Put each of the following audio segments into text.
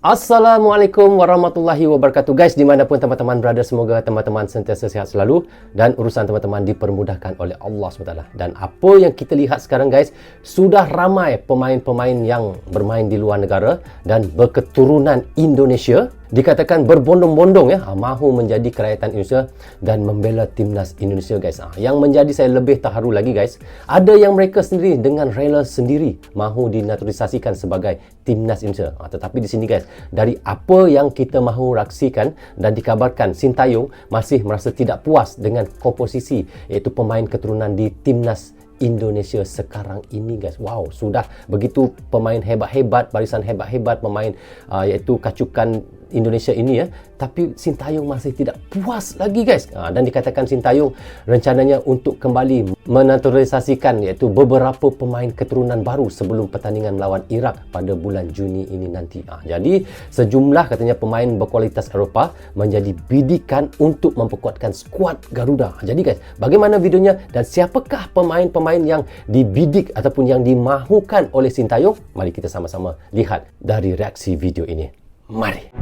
Assalamualaikum warahmatullahi wabarakatuh guys, dimanapun teman-teman berada, semoga teman-teman sentiasa sihat selalu dan urusan teman-teman dipermudahkan oleh Allah SWT. Dan apa yang kita lihat sekarang guys, sudah ramai pemain-pemain yang bermain di luar negara dan berketurunan Indonesia, dikatakan berbondong-bondong ya, mahu menjadi kerakyatan Indonesia dan membela timnas Indonesia guys. Yang menjadi saya lebih terharu lagi guys, ada yang mereka sendiri dengan rela sendiri mahu dinaturalisasikan sebagai timnas Indonesia. Tetapi di sini guys, dari apa yang kita mahu raksikan dan dikabarkan Sintayong masih merasa tidak puas dengan komposisi iaitu pemain keturunan di timnas Indonesia sekarang ini guys. Wow, sudah begitu pemain hebat-hebat, barisan hebat-hebat pemain iaitu kacukan Indonesia ini ya, tapi Sintayong masih tidak puas lagi guys. Dan dikatakan Sintayong rencananya untuk kembali menaturalisasikan iaitu beberapa pemain keturunan baru sebelum pertandingan melawan Iraq pada bulan Juni ini nanti. Jadi sejumlah katanya pemain berkualitas Eropah menjadi bidikan untuk memperkuatkan skuad Garuda. Jadi guys, bagaimana videonya dan siapakah pemain-pemain yang dibidik ataupun yang dimahukan oleh Sintayong? Mari kita sama-sama lihat dari reaksi video ini. Mari.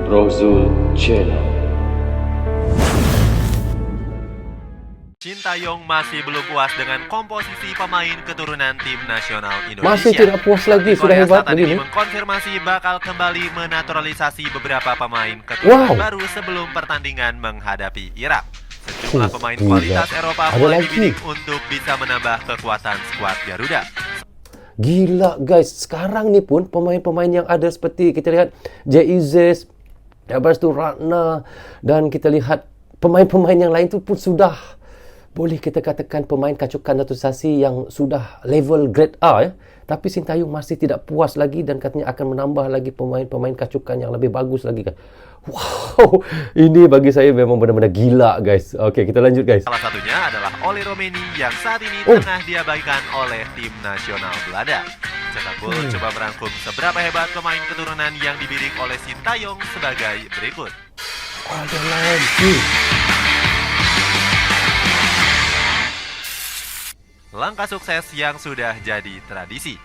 Rozul Channel. Sintayong masih belum puas dengan komposisi pemain keturunan tim nasional Indonesia. Masih tidak puas lagi, sudah hebat begini. Mengkonfirmasi bakal kembali menaturalisasi beberapa pemain keturunan baru sebelum pertandingan menghadapi Irak. Sejumlah pemain kualitas Eropa mulai dibidik untuk bisa menambah kekuatan skuad Garuda. Gila guys, sekarang ni pun pemain-pemain yang ada seperti kita lihat J.Izes, lepas tu Ratna, dan kita lihat pemain-pemain yang lain tu pun sudah boleh kita katakan pemain kacukan naturalisasi yang sudah level grade A ya. Tapi Sintayong masih tidak puas lagi dan katanya akan menambah lagi pemain-pemain kacukan yang lebih bagus lagi kan. Wow, ini bagi saya memang benar-benar gila guys. Okey, kita lanjut guys. Salah satunya adalah Oli Romeni yang saat ini tengah diabaikan oleh tim nasional Belanda. Cetak Gol coba merangkum seberapa hebat pemain keturunan yang dibidik oleh Sintayong sebagai berikut. Ada lagi. Langkah sukses yang sudah jadi tradisi.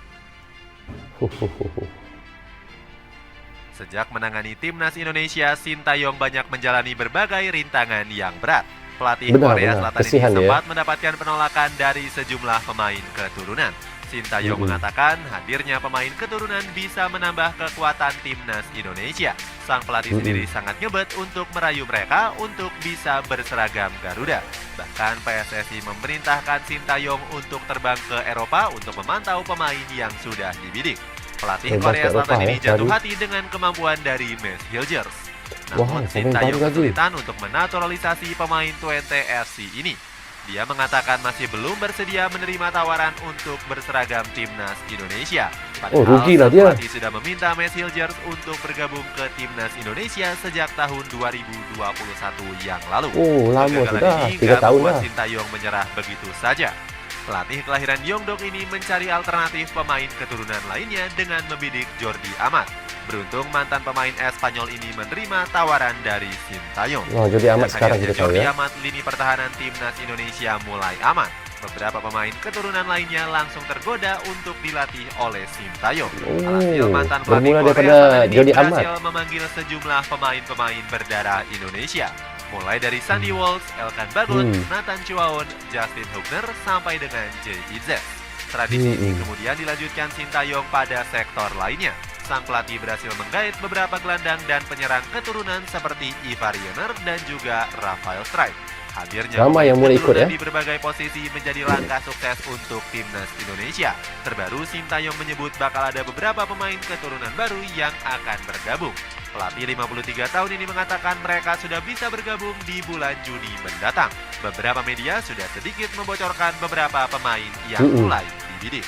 Sejak menangani timnas Indonesia, Sintayong banyak menjalani berbagai rintangan yang berat. Pelatih Korea Selatan ini sempat mendapatkan penolakan dari sejumlah pemain keturunan. Sintayong mengatakan hadirnya pemain keturunan bisa menambah kekuatan timnas Indonesia. Sang pelatih sendiri sangat ngebet untuk merayu mereka untuk bisa berseragam Garuda. Bahkan PSSI memerintahkan Sintayong untuk terbang ke Eropa untuk memantau pemain yang sudah dibidik. Pelatih Korea Selatan ini jatuh hati dengan kemampuan dari Mes Hilgers. Namun Sintayong kesulitan untuk menaturalisasi pemain Twente FC ini. Dia mengatakan masih belum bersedia menerima tawaran untuk berseragam timnas Indonesia. Padahal pelatih sudah meminta Mes Hilgers untuk bergabung ke timnas Indonesia sejak tahun 2021 yang lalu. Lama sudah, 3 tahun lah. Sintayong menyerah begitu saja. Pelatih kelahiran Yeongdong ini mencari alternatif pemain keturunan lainnya dengan membidik Jordi Amat. Beruntung mantan pemain Espanyol ini menerima tawaran dari Sintayong. Jordi Amat sekarang kita tahu ya. Jordi Amat, lini pertahanan timnas Indonesia mulai aman. Beberapa pemain keturunan lainnya langsung tergoda untuk dilatih oleh Sintayong. Alhasil mantan pelatih Korea ini berhasil memanggil sejumlah pemain-pemain berdarah Indonesia. Mulai dari Sandy Walsh, Elkan Bagot, Nathan Chuaon, Justin Hubner, sampai dengan J.Izes. Tradisi ini kemudian dilanjutkan Sintayong pada sektor lainnya. Sang pelatih berhasil menggait beberapa gelandang dan penyerang keturunan seperti Ivar Jenner dan juga Rafael Struijk. Hadirnya yang mulai ikut ya di berbagai posisi menjadi langkah sukses untuk timnas Indonesia. Terbaru Sintayong menyebut bakal ada beberapa pemain keturunan baru yang akan bergabung. Pelatih 53 tahun ini mengatakan mereka sudah bisa bergabung di bulan Juni mendatang. Beberapa media sudah sedikit membocorkan beberapa pemain yang mulai dibidik.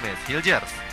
Mes Hilgers.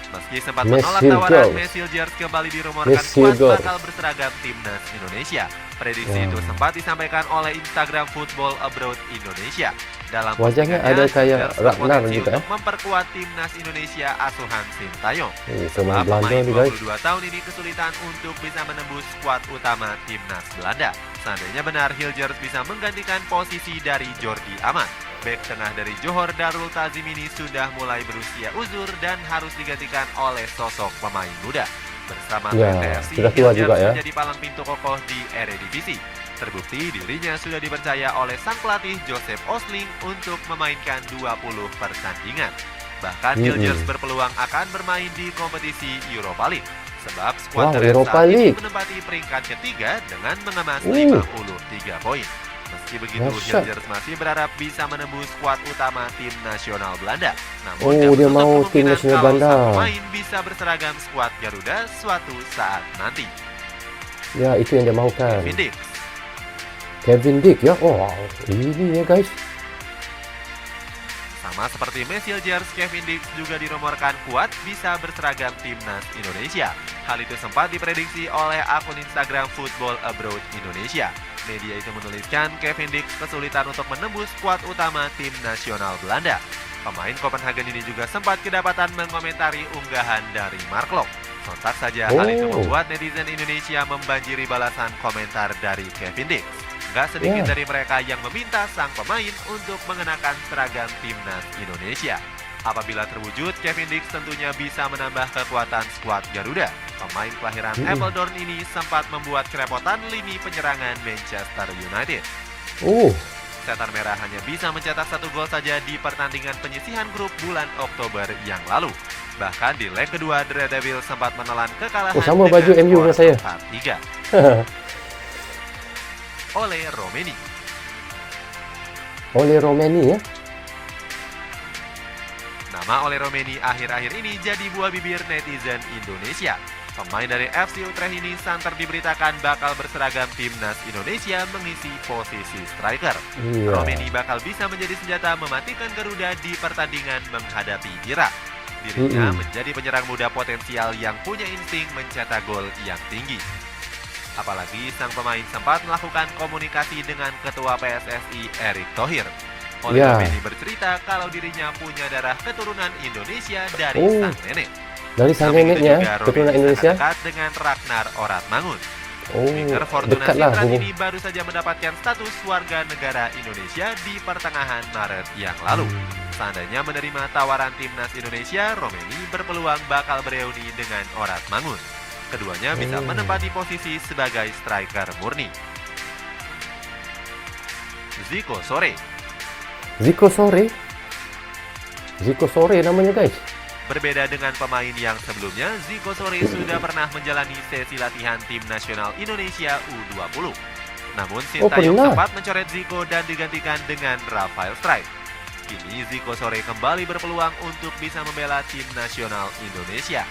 Meski sempat menolak tawaran, Mes Hilgers kembali dirumorkan kuat bakal berseragam timnas Indonesia. Prediksi itu sempat disampaikan oleh Instagram Football Abroad Indonesia. Dalam wajahnya ada kayak Ragnar gitu ya. Memperkuat timnas Indonesia asuhan Sintayong. Pemain Belanda 22 tahun ini kesulitan untuk bisa menembus skuad utama timnas Belanda. Seandainya benar Hilgers bisa menggantikan posisi dari Jordi Amat. Bek tengah dari Johor Darul Tazim ini sudah mulai berusia uzur dan harus digantikan oleh sosok pemain muda. Bersama TFC, sudah tua juga ya. menjadi palang pintu kokoh di Eredivisie. Terbukti dirinya sudah dipercaya oleh sang pelatih Joseph Osling untuk memainkan 20 pertandingan. Bahkan Gilgers berpeluang akan bermain di kompetisi Europa League. Sebab skuad Europa League menempati peringkat ketiga dengan mengemas 53 poin. Meski begitu, Gilgers masih berharap bisa menembus skuad utama tim nasional Belanda. Namun, dia mau tim nasional Belanda. Pemain bisa berseragam skuad Garuda suatu saat nanti. Ya, itu yang dia maukan. Kevin Dijk ya. Oh, ini ya guys. Sama seperti Gilgers, Kevin Dijk juga dirumorkan kuat bisa berseragam timnas Indonesia. Hal itu sempat diprediksi oleh akun Instagram Football Abroad Indonesia. Media itu menuliskan Kevin Dijk kesulitan untuk menembus skuad utama tim nasional Belanda. Pemain Copenhagen ini juga sempat kedapatan mengomentari unggahan dari Mark Klok. Sontak saja hal itu membuat netizen Indonesia membanjiri balasan komentar dari Kevin Dijk. Gak sedikit dari mereka yang meminta sang pemain untuk mengenakan seragam timnas Indonesia. Apabila terwujud, Kevin Dijk tentunya bisa menambah kekuatan skuad Garuda. Pemain kelahiran Apeldoorn ini sempat membuat kerepotan lini penyerangan Manchester United. Setan Merah hanya bisa mencetak 1 gol saja di pertandingan penyisihan grup bulan Oktober yang lalu. Bahkan di leg kedua, The Red Devils sempat menelan kekalahan sama baju MU dengan saya. 4-3. Ole Romeni. Ole Romeni ya. Nama Ole Romeni akhir-akhir ini jadi buah bibir netizen Indonesia. Pemain dari FC Utrecht ini santer diberitakan bakal berseragam timnas Indonesia mengisi posisi striker. Romeni bakal bisa menjadi senjata mematikan Garuda di pertandingan menghadapi Irak. Dirinya menjadi penyerang muda potensial yang punya insting mencetak gol yang tinggi. Apalagi sang pemain sempat melakukan komunikasi dengan Ketua PSSI Erick Thohir. Ole Romeni bercerita kalau dirinya punya darah keturunan Indonesia dari sang nenek. Dari sang neneknya, keturunan Indonesia? Dekat dengan Ragnar Oratmangun. Winger Fortuna Sittard ini baru saja mendapatkan status warga negara Indonesia di pertengahan Maret yang lalu. Seandainya menerima tawaran timnas Indonesia, Romeni berpeluang bakal bereuni dengan Oratmangun. Keduanya bisa menempati posisi sebagai striker murni. Zico Sore. Zico Sore namanya guys. Berbeda dengan pemain yang sebelumnya, Zico Sore sudah pernah menjalani sesi latihan tim nasional Indonesia U20. Namun Sintayong sempat mencoret Zico dan digantikan dengan Rafael Struijk. Kini Zico Sore kembali berpeluang untuk bisa membela tim nasional Indonesia.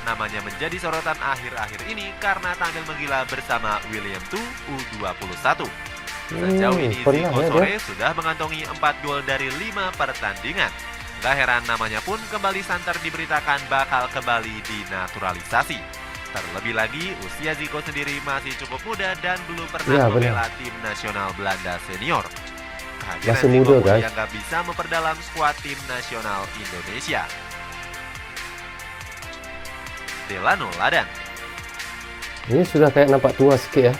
Namanya menjadi sorotan akhir-akhir ini karena tampil menggila bersama William Tu U21. Sejauh ini Zico Sore sudah mengantongi 4 gol dari 5 pertandingan. Gak heran namanya pun kembali santer diberitakan bakal kembali dinaturalisasi. Terlebih lagi, usia Zico sendiri masih cukup muda dan belum pernah membela tim nasional Belanda senior. Kehadiran Zico pun dianggap bisa memperdalam skuad tim nasional Indonesia. Delano Ladan. Ini sudah kayak nampak tua sedikit ya.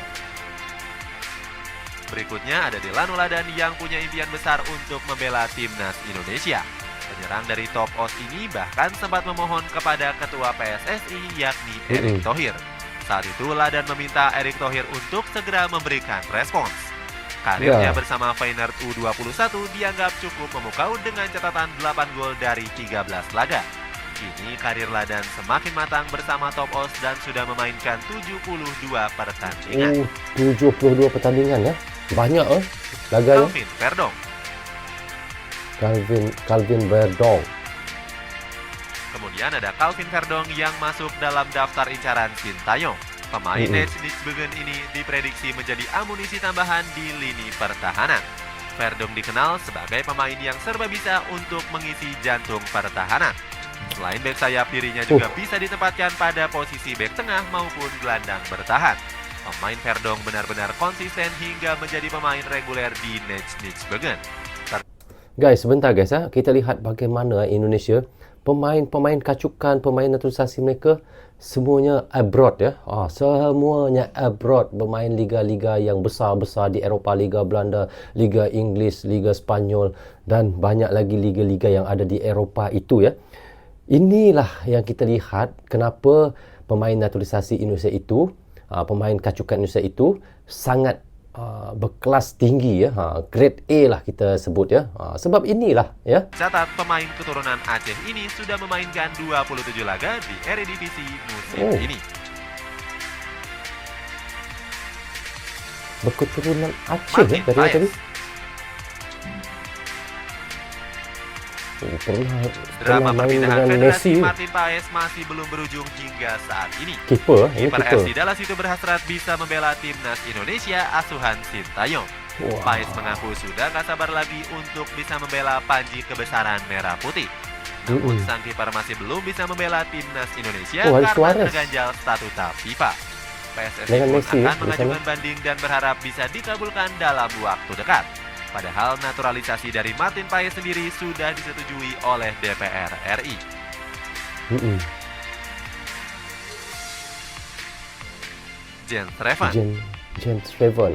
Berikutnya ada Delano Ladan yang punya impian besar untuk membela timnas Indonesia. Penyerang dari Top Os ini bahkan sempat memohon kepada ketua PSSI yakni Erick Thohir. Saat itu Ladan meminta Erick Thohir untuk segera memberikan respons. Karirnya bersama Feyenoord U21 dianggap cukup memukau dengan catatan 8 gol dari 13 laga. Kini karir Ladan semakin matang bersama Top Os dan sudah memainkan 72 pertandingan. 72 pertandingan ya? Banyak laganya. Calvin Verdong. Kemudian ada Calvin Verdong yang masuk dalam daftar incaran Sintayong. Pemain Nijmegen ini diprediksi menjadi amunisi tambahan di lini pertahanan. Verdong dikenal sebagai pemain yang serba bisa untuk mengisi jantung pertahanan. Selain bek sayap, dirinya juga bisa ditempatkan pada posisi bek tengah maupun gelandang bertahan. Pemain Verdong benar-benar konsisten hingga menjadi pemain reguler di Nijmegen. Guys, sebentar guys, kita lihat bagaimana Indonesia, pemain-pemain kacukan, pemain naturalisasi mereka semuanya abroad ya. Semuanya abroad, bermain liga-liga yang besar-besar di Eropah, Liga Belanda, Liga Inggeris, Liga Spanyol dan banyak lagi liga-liga yang ada di Eropah itu ya. Inilah yang kita lihat kenapa pemain naturalisasi Indonesia itu, pemain kacukan Indonesia itu sangat berkelas tinggi ya, grade A lah kita sebut ya. Sebab inilah ya. Catat pemain keturunan Aceh ini sudah memainkan 27 laga di Eredivisie musim ini. Berketurunan Aceh ya dari tadi. Drama perpindahan federasi Martin Paes masih belum berujung hingga saat ini. Kiper RC Dallas itu berhasrat bisa membela timnas Indonesia asuhan Sintayong. Paes mengaku sudah gak sabar lagi untuk bisa membela panji kebesaran merah putih. Namun sang kiper masih belum bisa membela timnas Indonesia karena terganjal statuta FIFA. PSSI pun akan mengajukan banding dan berharap bisa dikabulkan dalam waktu dekat. Padahal naturalisasi dari Martin Paes sendiri sudah disetujui oleh DPR RI. Jens Treven.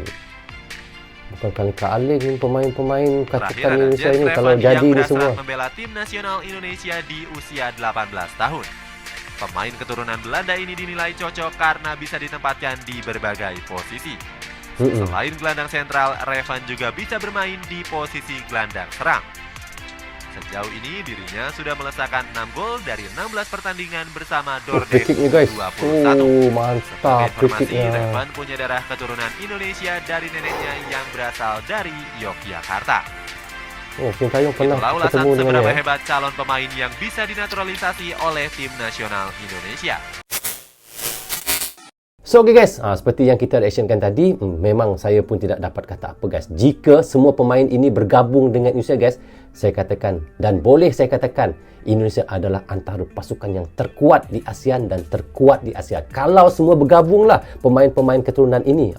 Bukan kali ini pemain-pemain kacukan Indonesia ini kalau jadi ini semua. Membela tim nasional Indonesia di usia 18 tahun. Pemain keturunan Belanda ini dinilai cocok karena bisa ditempatkan di berbagai posisi. Selain gelandang sentral, Revan juga bisa bermain di posisi gelandang serang. Sejauh ini dirinya sudah melesakkan 6 gol dari 16 pertandingan bersama Dordrecht 21. Mantap informasi, Revan punya darah keturunan Indonesia dari neneknya yang berasal dari Yogyakarta. Sintayong pernah Itulah ulasan ketemu dengan seberapa hebat calon pemain yang bisa dinaturalisasi oleh tim nasional Indonesia. So okay guys, seperti yang kita reactionkan tadi, memang saya pun tidak dapat kata apa guys. Jika semua pemain ini bergabung dengan Indonesia guys, saya katakan dan boleh saya katakan Indonesia adalah antara pasukan yang terkuat di ASEAN dan terkuat di Asia. Kalau semua bergabunglah pemain-pemain keturunan ini.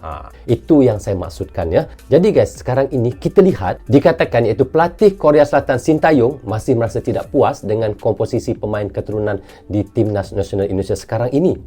Itu yang saya maksudkan ya. Jadi guys, sekarang ini kita lihat dikatakan iaitu pelatih Korea Selatan Sintayong masih merasa tidak puas dengan komposisi pemain keturunan di Timnas Nasional Indonesia sekarang ini.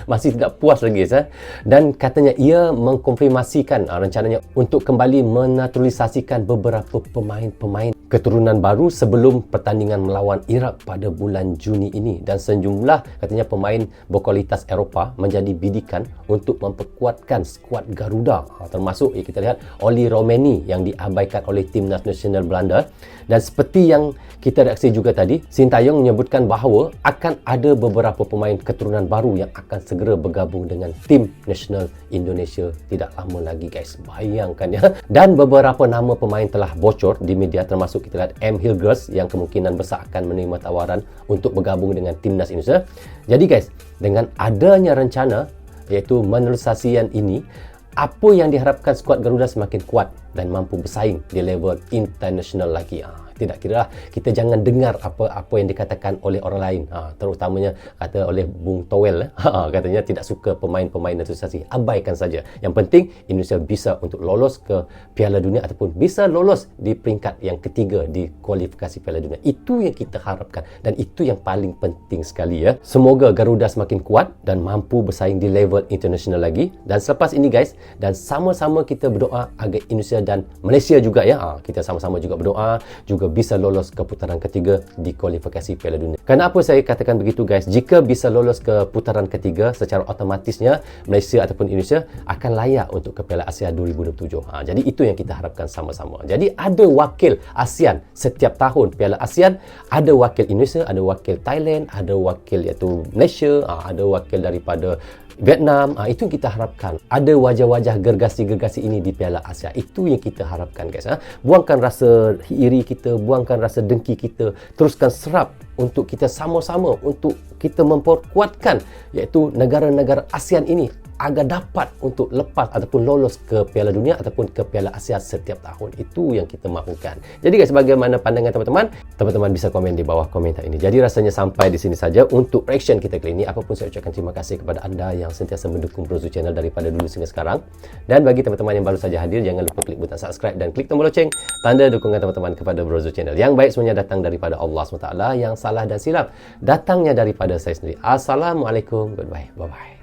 Masih tidak puas lagi ya. Dan katanya ia mengkonfirmasikan rencananya untuk kembali menaturalisasikan beberapa pemain-pemain keturunan baru sebelum pertandingan melawan Iraq pada bulan Juni ini, dan sejumlah katanya pemain berkualitas Eropah menjadi bidikan untuk memperkuatkan skuad Garuda, termasuk kita lihat Oli Romeni yang diabaikan oleh Timnas Nasional Belanda. Dan seperti yang kita reaksi juga tadi, Sintayong menyebutkan bahawa akan ada beberapa pemain keturunan baru yang akan segera bergabung dengan tim nasional Indonesia tidak lama lagi guys. Bayangkan ya. Dan beberapa nama pemain telah bocor di media, termasuk kita lihat M. Hilgers yang kemungkinan besar akan menerima tawaran untuk bergabung dengan timnas Indonesia. Jadi guys, dengan adanya rencana iaitu menaturalisasian ini, apa yang diharapkan skuad Garuda semakin kuat dan mampu bersaing di level international lagi. Tidak kira kita jangan dengar apa yang dikatakan oleh orang lain, terutamanya kata oleh Bung Towel katanya tidak suka pemain-pemain naturalisasi. Abaikan saja. Yang penting Indonesia bisa untuk lolos ke Piala Dunia ataupun bisa lolos di peringkat yang ketiga di kualifikasi Piala Dunia. Itu yang kita harapkan dan itu yang paling penting sekali ya. Semoga Garuda semakin kuat dan mampu bersaing di level international lagi. Dan selepas ini guys, dan sama-sama kita berdoa agar Indonesia dan Malaysia juga ya, kita sama-sama juga berdoa juga bisa lolos ke putaran ketiga di kualifikasi Piala Dunia. Kenapa saya katakan begitu guys? Jika bisa lolos ke putaran ketiga, secara otomatisnya Malaysia ataupun Indonesia akan layak untuk ke Piala Asia 2027. Jadi itu yang kita harapkan sama-sama. Jadi ada wakil ASEAN setiap tahun Piala ASEAN, ada wakil Indonesia, ada wakil Thailand, ada wakil iaitu Malaysia, ada wakil daripada Vietnam. Itu yang kita harapkan. Ada wajah-wajah gergasi-gergasi ini di Piala Asia. Itu yang kita harapkan guys. Buangkan rasa iri kita, buangkan rasa dengki kita, teruskan serap untuk kita sama-sama untuk kita memperkuatkan iaitu negara-negara ASEAN ini agar dapat untuk lepas ataupun lolos ke Piala Dunia ataupun ke Piala Asia setiap tahun. Itu yang kita mahukan. Jadi guys, bagaimana pandangan teman-teman? Teman-teman bisa komen di bawah komentar ini. Jadi rasanya sampai di sini saja untuk reaction kita kali ini. Apapun saya ucapkan terima kasih kepada anda yang sentiasa mendukung Brozo Channel daripada dulu hingga sekarang. Dan bagi teman-teman yang baru saja hadir, jangan lupa klik butang subscribe dan klik tombol loceng, tanda dukungan teman-teman kepada Brozo Channel. Yang baik semuanya datang daripada Allah SWT, yang salah dan silap datangnya daripada saya sendiri. Assalamualaikum, goodbye, bye-bye.